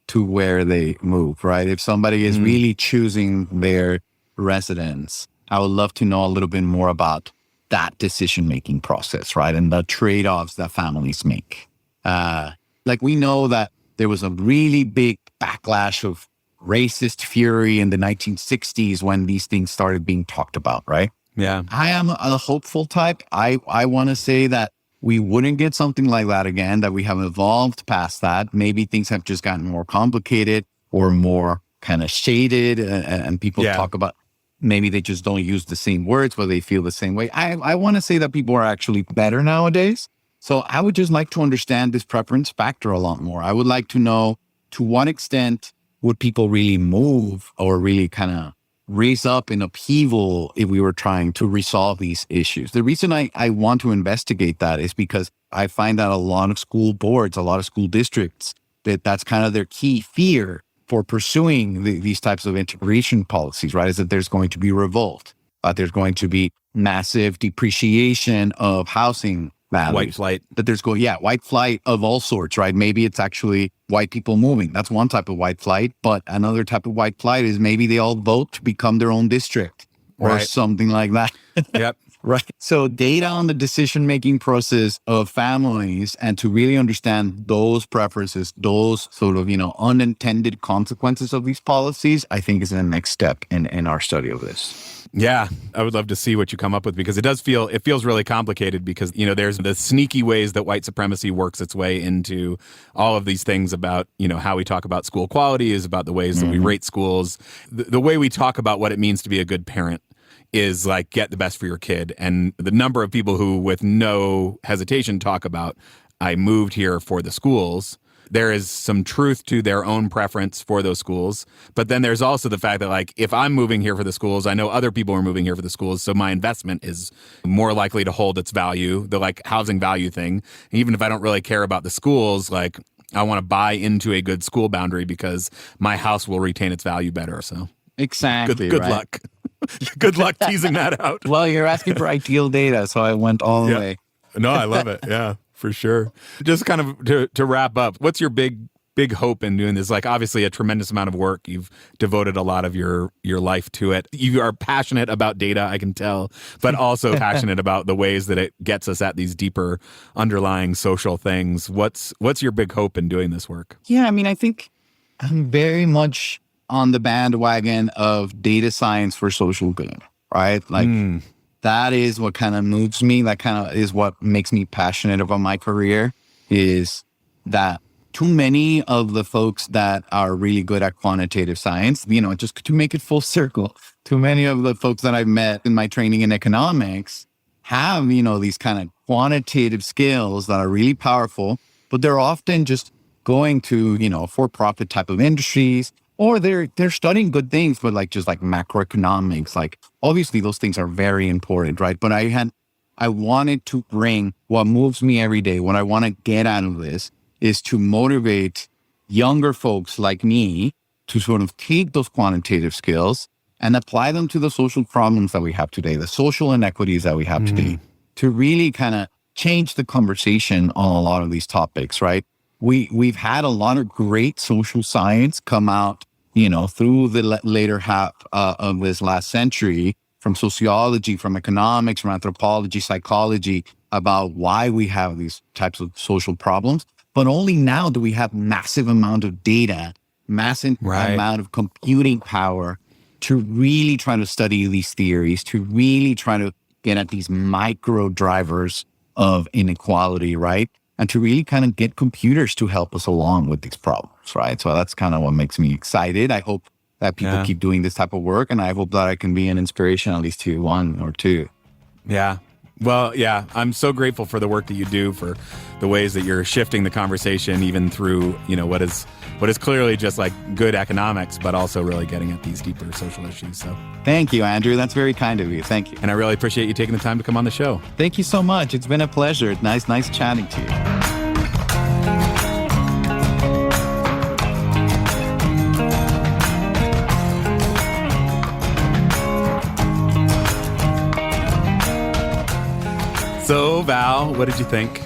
to where they move, right? If somebody is really choosing their residence, I would love to know a little bit more about that decision-making process, right? And the trade-offs that families make. Like we know that there was a really big backlash of racist fury in the 1960s when these things started being talked about, right? Yeah. I am a hopeful type. I want to say that we wouldn't get something like that again, that we have evolved past that. Maybe things have just gotten more complicated or more kind of shaded, and people talk about, maybe they just don't use the same words, but they feel the same way. I want to say that people are actually better nowadays. So I would just like to understand this preference factor a lot more. I would like to know to what extent would people really move or really kind of raise up in upheaval if we were trying to resolve these issues. The reason I want to investigate that is because I find that a lot of school boards, a lot of school districts, that's kind of their key fear for pursuing these types of integration policies, right? Is that there's going to be revolt, there's going to be massive depreciation of housing values. White flight. That there's white flight of all sorts, right? Maybe it's actually white people moving. That's one type of white flight. But another type of white flight is maybe they all vote to become their own district or something like that. Yep. Right. So data on the decision-making process of families and to really understand those preferences, those sort of, unintended consequences of these policies, I think is the next step in our study of this. Yeah, I would love to see what you come up with, because it feels really complicated, because, there's the sneaky ways that white supremacy works its way into all of these things about, how we talk about school quality is about the ways that we rate schools. The way we talk about what it means to be a good parent is like, get the best for your kid. And the number of people who with no hesitation talk about, I moved here for the schools. There is some truth to their own preference for those schools. But then there's also the fact that, like, if I'm moving here for the schools, I know other people are moving here for the schools. So my investment is more likely to hold its value, the like housing value thing. And even if I don't really care about the schools, like, I want to buy into a good school boundary because my house will retain its value better. So exactly. Good luck. Good luck teasing that out. Well, you're asking for ideal data, so I went all the way. No, I love it. Yeah. For sure. Just kind of to wrap up, what's your big hope in doing this? Like, obviously a tremendous amount of work. You've devoted a lot of your life to it. You are passionate about data, I can tell, but also passionate about the ways that it gets us at these deeper underlying social things. What's your big hope in doing this work? Yeah, I mean, I think I'm very much on the bandwagon of data science for social good, right? Like that is what kind of moves me. That kind of is what makes me passionate about my career, is that too many of the folks that are really good at quantitative science, just to make it full circle, too many of the folks that I've met in my training in economics have, these kind of quantitative skills that are really powerful, but they're often just going to, for-profit type of industries, or they're studying good things, but just like macroeconomics, like obviously those things are very important, right? But I wanted to bring what moves me every day, what I want to get out of this is to motivate younger folks like me to sort of take those quantitative skills and apply them to the social problems that we have today, the social inequities that we have today, to really kind of change the conversation on a lot of these topics, right? We've had a lot of great social science come out, through the later half of this last century, from sociology, from economics, from anthropology, psychology, about why we have these types of social problems. But only now do we have massive amount of data, massive amount of computing power to really try to study these theories, to really try to get at these micro drivers of inequality, right? And to really kind of get computers to help us along with these problems, right? So that's kind of what makes me excited. I hope that people keep doing this type of work, and I hope that I can be an inspiration, at least to one or two. Yeah. Well, yeah, I'm so grateful for the work that you do, for the ways that you're shifting the conversation, even through, what is clearly just like good economics, but also really getting at these deeper social issues. So thank you, Andrew. That's very kind of you. Thank you. And I really appreciate you taking the time to come on the show. Thank you so much. It's been a pleasure. Nice chatting to you. So, Val, what did you think?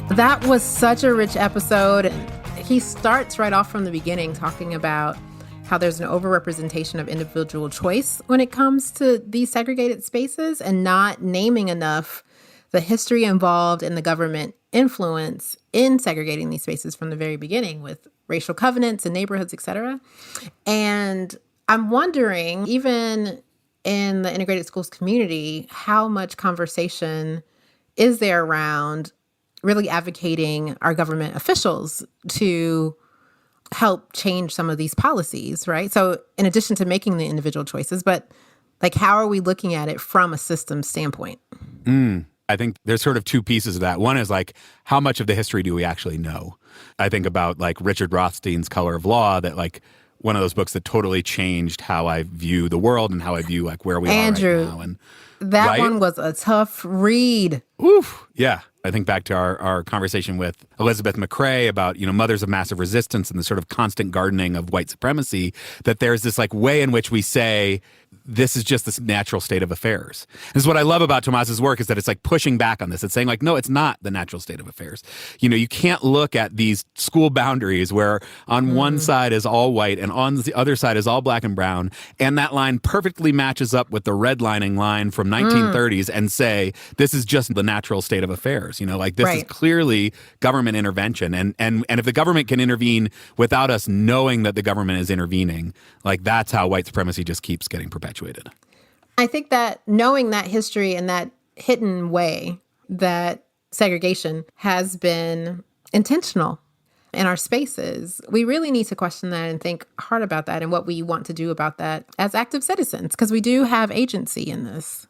That was such a rich episode. He starts right off from the beginning talking about how there's an overrepresentation of individual choice when it comes to these segregated spaces, and not naming enough the history involved in the government influence in segregating these spaces from the very beginning, with racial covenants and neighborhoods, et cetera. And I'm wondering, even in the integrated schools community, how much conversation is there around really advocating our government officials to help change some of these policies, right? So in addition to making the individual choices, but like, how are we looking at it from a system standpoint? I think there's sort of two pieces of that. One is like, how much of the history do we actually know? I think about like Richard Rothstein's Color of Law, that like one of those books that totally changed how I view the world and how I view like where we Andrew, are right now. And that one was a tough read. Oof. Yeah. I think back to our conversation with Elizabeth McCrae about, Mothers of Massive Resistance and the sort of constant gardening of white supremacy, that there's this like way in which we say, this is just this natural state of affairs. This is what I love about Tomas's work, is that it's like pushing back on this. It's saying like, no, it's not the natural state of affairs. You can't look at these school boundaries where on one side is all white and on the other side is all black and brown, and that line perfectly matches up with the redlining line from 1930s and say, this is just the natural state of affairs. This is clearly government intervention. And if the government can intervene without us knowing that the government is intervening, like that's how white supremacy just keeps getting perpetuated. I think that knowing that history and that hidden way that segregation has been intentional in our spaces, we really need to question that and think hard about that and what we want to do about that as active citizens, because we do have agency in this.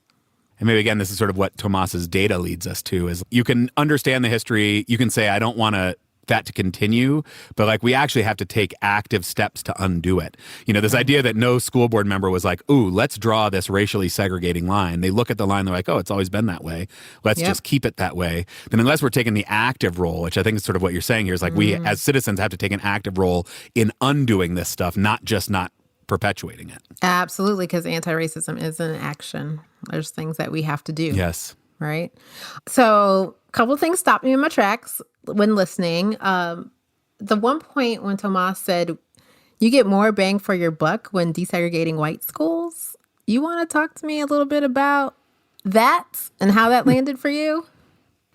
And maybe, again, this is sort of what Tomas's data leads us to, is you can understand the history. You can say, I don't want that to continue, but like we actually have to take active steps to undo it. This idea that no school board member was like, ooh, let's draw this racially segregating line. They look at the line, they're like, oh, it's always been that way. Let's just keep it that way. Then unless we're taking the active role, which I think is sort of what you're saying here, is like we as citizens have to take an active role in undoing this stuff, not just not perpetuating it. Absolutely, because anti-racism is an action. There's things that we have to do. Yes. right? So a couple of things stopped me in my tracks when listening. The one point when Tomas said, you get more bang for your buck when desegregating white schools. You want to talk to me a little bit about that and how that landed for you?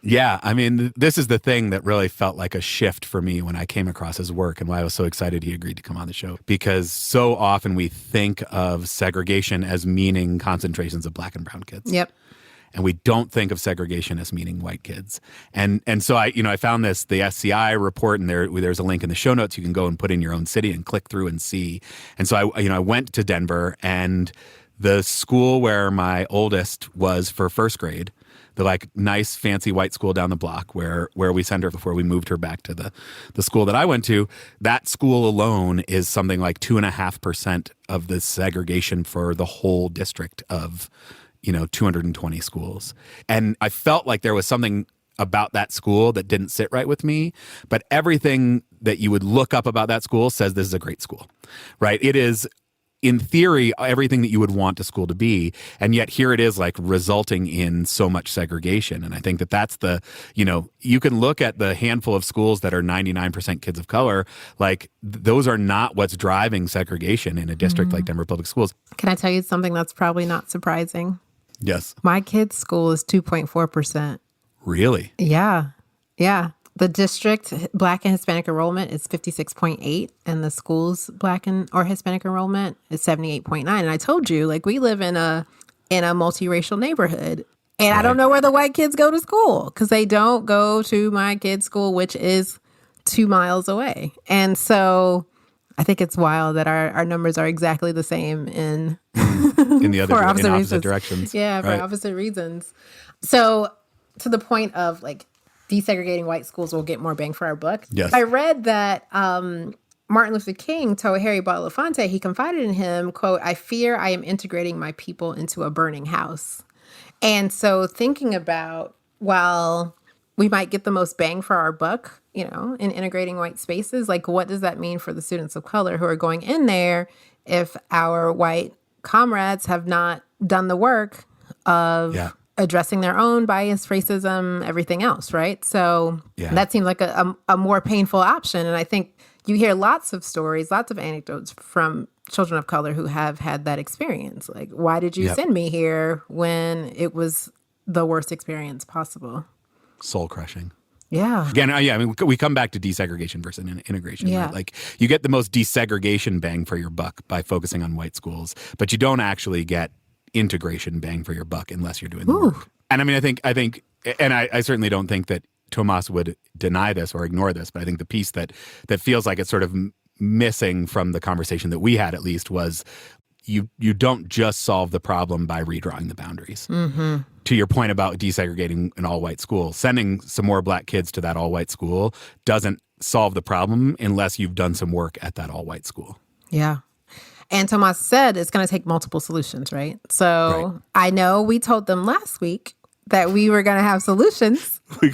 Yeah, I mean, this is the thing that really felt like a shift for me when I came across his work and why I was so excited he agreed to come on the show. Because so often we think of segregation as meaning concentrations of Black and brown kids. Yep. And we don't think of segregation as meaning white kids. And so I found the SCI report, and there's a link in the show notes. You can go and put in your own city and click through and see. And so I went to Denver, and the school where my oldest was for first grade, the nice fancy white school down the block where we sent her before we moved her back to the school that I went to, that school alone is something like 2.5% of the segregation for the whole district of 220 schools. And I felt like there was something about that school that didn't sit right with me, but everything that you would look up about that school says this is a great school, right? It is, in theory, everything that you would want a school to be. And yet here it is resulting in so much segregation. And I think that's you can look at the handful of schools that are 99% kids of color, those are not what's driving segregation in a district like Denver Public Schools. Can I tell you something that's probably not surprising? Yes. My kid's school is 2.4%. Really? Yeah. Yeah. The district Black and Hispanic enrollment is 56.8, and the school's Black or Hispanic enrollment is 78.9. And I told you, we live in a multiracial neighborhood, and right. I don't know where the white kids go to school because they don't go to my kid's school, which is 2 miles away. And so I think it's wild that our numbers are exactly the same in the other in opposite directions. Yeah, for opposite reasons. So to the point of desegregating white schools will get more bang for our buck. Yes. I read that Martin Luther King told Harry Belafonte, he confided in him, quote, "I fear I am integrating my people into a burning house." And so thinking about, while we might get the most bang for our buck, in integrating white spaces, what does that mean for the students of color who are going in there if our white comrades have not done the work of addressing their own bias, racism, everything else, right? So that seemed like a more painful option. And I think you hear lots of stories, lots of anecdotes from children of color who have had that experience. Why did you send me here when it was the worst experience possible? Soul crushing. Yeah. Again, we come back to desegregation versus integration. Yeah. Right? You get the most desegregation bang for your buck by focusing on white schools, but you don't actually get integration bang for your buck unless you're doing the work. And I think, and I certainly don't think that Tomas would deny this or ignore this, but I think the piece that feels like it's sort of missing from the conversation that we had, at least, was you don't just solve the problem by redrawing the boundaries. Mm-hmm. To your point about desegregating an all-white school, sending some more Black kids to that all-white school doesn't solve the problem unless you've done some work at that all-white school. Yeah. And Tomas said it's going to take multiple solutions, right? So I know we told them last week that we were going to have solutions. We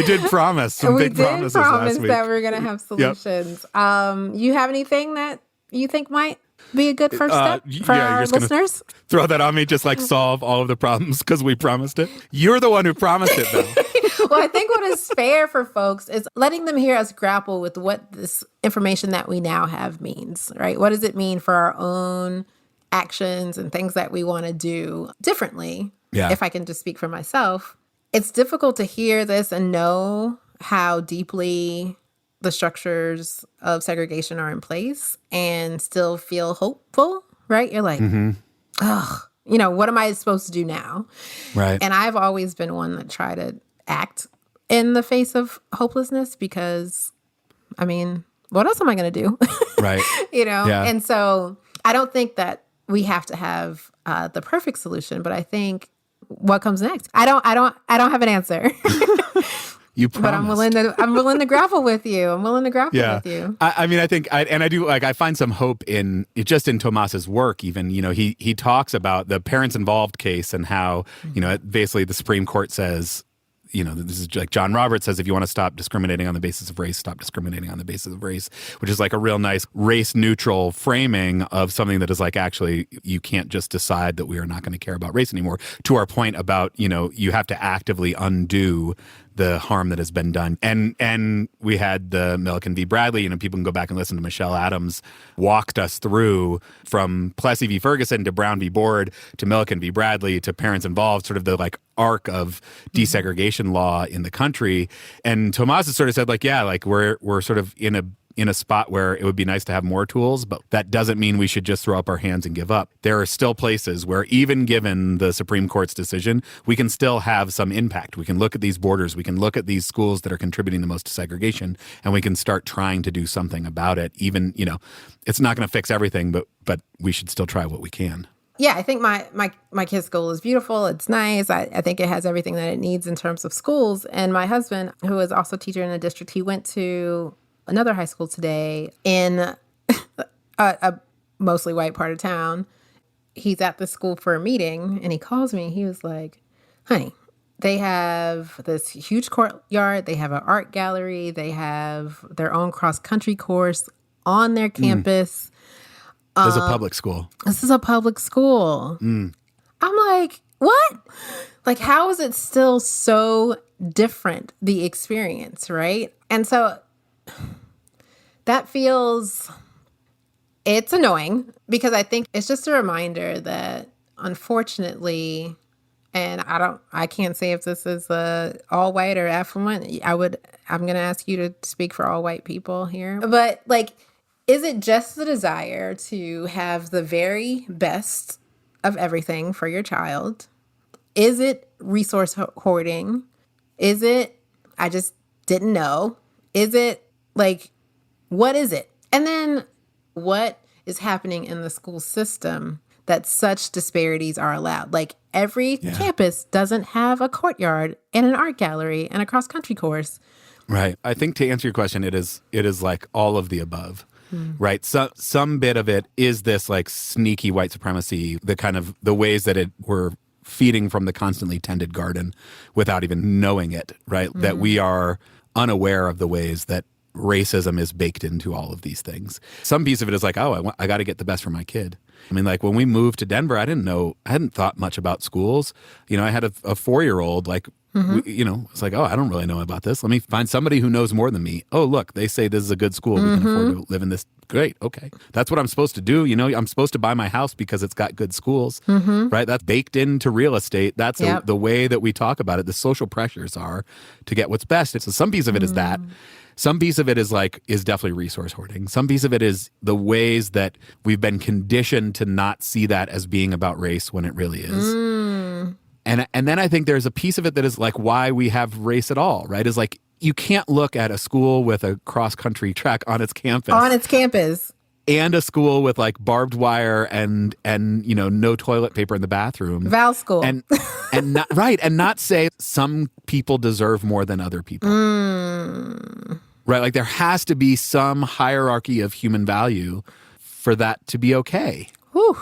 did promise some big promises last week. That we were going to have solutions. Yep. You have anything that you think might be a good first step for our listeners? Throw that on me, just solve all of the problems because we promised it. You're the one who promised it, though. Well, I think what is fair for folks is letting them hear us grapple with what this information that we now have means, right? What does it mean for our own actions and things that we want to do differently? Yeah. If I can just speak for myself, it's difficult to hear this and know how deeply the structures of segregation are in place and still feel hopeful, right? You're like, what am I supposed to do now? Right. And I've always been one that try to act in the face of hopelessness because, what else am I going to do? Right. Yeah. And so I don't think that we have to have the perfect solution, but I think what comes next. I don't have an answer. You promised. But I'm willing to grapple with you. I'm willing to grapple with you. I think I do I find some hope in Tomas's work. Even he talks about the parents involved case and how basically the Supreme Court says this is like John Roberts says, if you want to stop discriminating on the basis of race, stop discriminating on the basis of race, which is like a real nice race neutral framing of something that is like, actually, you can't just decide that we are not going to care about race anymore. To our point about, you have to actively undo the harm that has been done. And we had the Mykytyn v. Bradley, people can go back and listen to Michelle Adams walked us through from Plessy v. Ferguson to Brown v. Board to Mykytyn v. Bradley to parents involved, sort of the like arc of desegregation law in the country. And Tomas has sort of said like, yeah, like we're sort of in a spot where it would be nice to have more tools, but that doesn't mean we should just throw up our hands and give up. There are still places where even given the Supreme Court's decision, we can still have some impact. We can look at these borders, we can look at these schools that are contributing the most to segregation, and we can start trying to do something about it. Even, it's not going to fix everything, but we should still try what we can. Yeah, I think my kid's school is beautiful. It's nice. I think it has everything that it needs in terms of schools. And my husband, who is also a teacher in a district, he went to another high school today in a mostly white part of town. He's at the school for a meeting, and he calls me. He was like, honey, they have this huge courtyard. They have an art gallery. They have their own cross-country course on their campus. This is a public school. This is a public school. I'm like, what? Like, how is it still so different, the experience, right? And so that it's annoying because I think it's just a reminder that unfortunately, and I can't say if this is all white or affluent. I'm going to ask you to speak for all white people here. But like, is it just the desire to have the very best of everything for your child? Is it resource hoarding? Is it, I just didn't know? Is it like, what is it? And then what is happening in the school system that such disparities are allowed? Like every campus doesn't have a courtyard and an art gallery and a cross-country course. Right. I think to answer your question, it is like all of the above. Right. So some bit of it is this like sneaky white supremacy, the ways that we're feeding from the constantly tended garden without even knowing it, right? That we are unaware of the ways that racism is baked into all of these things. Some piece of it is like, I got to get the best for my kid. I mean, like when we moved to Denver, I hadn't thought much about schools. I had a 4-year-old, like, it's like, I don't really know about this. Let me find somebody who knows more than me. Oh, look, they say this is a good school. We can afford to live in this. Great. Okay. That's what I'm supposed to do. I'm supposed to buy my house because it's got good schools, right? That's baked into real estate. That's the way that we talk about it. The social pressures are to get what's best. So some piece of it is that. Some piece of it is definitely resource hoarding. Some piece of it is the ways that we've been conditioned to not see that as being about race when it really is. And then I think there's a piece of it that is like why we have race at all, right? Is like you can't look at a school with a cross-country track on its campus. And a school with like barbed wire and no toilet paper in the bathroom. Val school. And not, right, and not say some people deserve more than other people. Right, like there has to be some hierarchy of human value for that to be okay. Whew.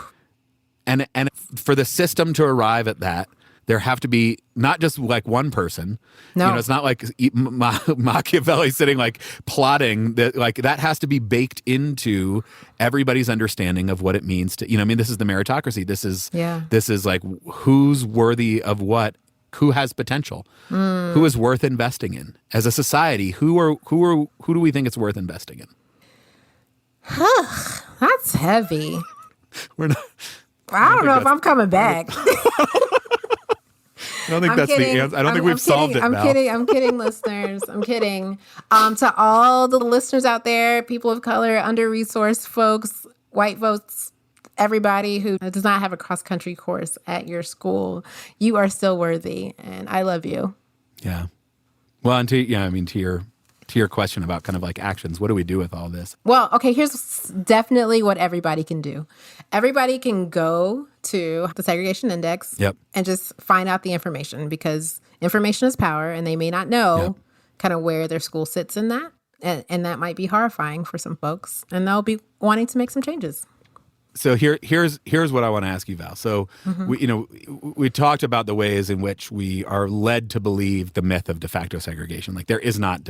And for the system to arrive at that, there have to be not just like one person. No. It's not like Machiavelli sitting like plotting that. Like that has to be baked into everybody's understanding of what it means to. This is the meritocracy. This is like who's worthy of what. Who has potential? Who is worth investing in as a society? Who do we think it's worth investing in? That's heavy. We're not. I don't know if I'm coming back. I don't think that's the answer. I don't think we've solved it. I'm kidding, listeners. I'm kidding. To all the listeners out there, people of color, under-resourced folks, white folks, everybody who does not have a cross-country course at your school, you are still worthy, and I love you. Yeah. Well, and to your question about kind of like actions, what do we do with all this? Well, okay, here's definitely what everybody can do. Everybody can go to the Segregation Index and just find out the information because information is power and they may not know kind of where their school sits in that. And that might be horrifying for some folks and they'll be wanting to make some changes. So here's what I want to ask you, Val. So we talked about the ways in which we are led to believe the myth of de facto segregation. Like there is not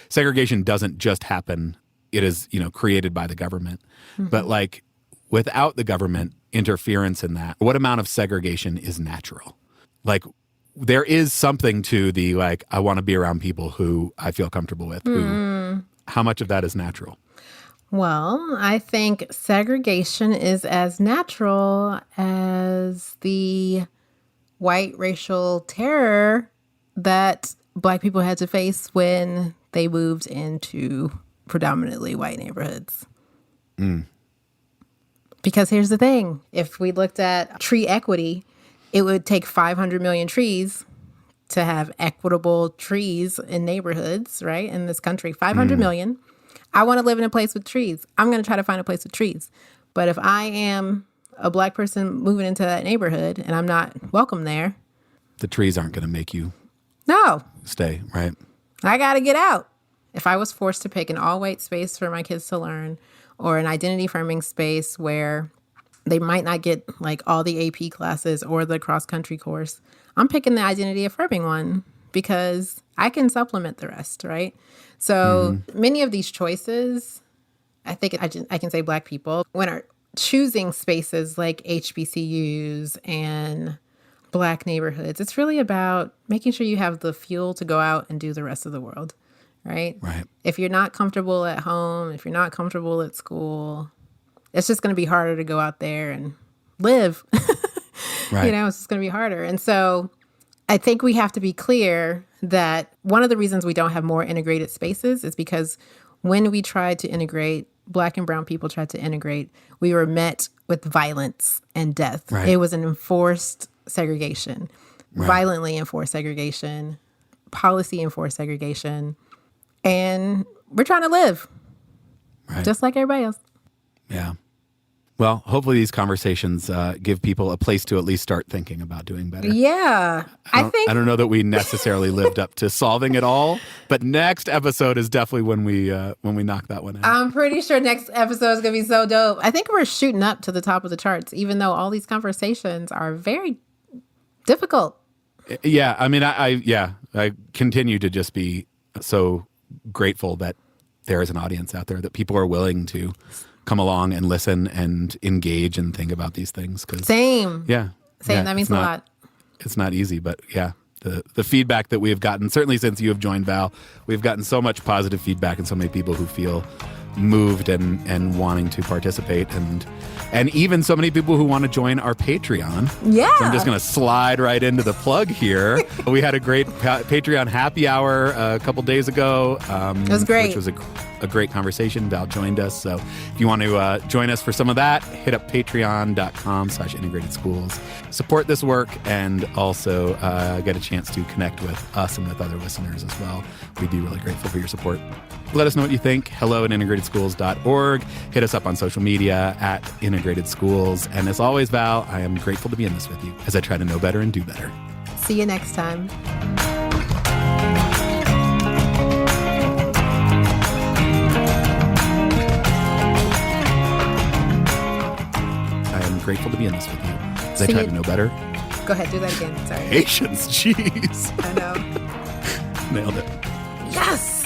segregation doesn't just happen. It is created by the government. But like without the government interference in that, what amount of segregation is natural? Like there is something to the like I want to be around people who I feel comfortable with. How much of that is natural? Well, I think segregation is as natural as the white racial terror that Black people had to face when they moved into predominantly white neighborhoods. Because here's the thing. If we looked at tree equity, it would take 500 million trees to have equitable trees in neighborhoods, right? In this country, 500 million. I want to live in a place with trees. I'm going to try to find a place with trees. But if I am a Black person moving into that neighborhood and I'm not welcome there, the trees aren't going to make you stay, right? I got to get out. If I was forced to pick an all-white space for my kids to learn or an identity affirming space where they might not get like all the AP classes or the cross-country course, I'm picking the identity affirming one because I can supplement the rest, right? So many of these choices, I think I can say Black people, when are choosing spaces like HBCUs and Black neighborhoods, it's really about making sure you have the fuel to go out and do the rest of the world, right? Right. If you're not comfortable at home, if you're not comfortable at school, it's just going to be harder to go out there and live. Right. It's just going to be harder. And so I think we have to be clear that one of the reasons we don't have more integrated spaces is because when we tried to integrate, Black and brown people tried to integrate, we were met with violence and death. Right. It was an enforced segregation, violently enforced segregation, policy enforced segregation. And we're trying to live just like everybody else. Yeah. Well, hopefully these conversations give people a place to at least start thinking about doing better. Yeah. I don't know that we necessarily lived up to solving it all, but next episode is definitely when we knock that one out. I'm pretty sure next episode is going to be so dope. I think we're shooting up to the top of the charts, even though all these conversations are very difficult. Yeah. I mean, I continue to just be so grateful that there is an audience out there, that people are willing to come along and listen and engage and think about these things. Same. Yeah. That means a lot. It's not easy, but yeah, the feedback that we have gotten, certainly since you have joined, Val, we've gotten so much positive feedback and so many people who feel moved and wanting to participate, and even so many people who want to join our Patreon. Yeah. So I'm just going to slide right into the plug here. We had a great Patreon happy hour a couple days ago. It was great. Which was a great conversation. Val joined us. So if you want to join us for some of that, hit up patreon.com/integrated schools. Support this work and also get a chance to connect with us and with other listeners as well. We'd be really grateful for your support. Let us know what you think. hello@integratedschools.org. Hit us up on social media @integratedschools. And as always, Val, I am grateful to be in this with you as I try to know better and do better. See you next time. I am grateful to be in this with you as I try to know better. Go ahead, do that again. Sorry. Patience, jeez. I know. Nailed it. Yes.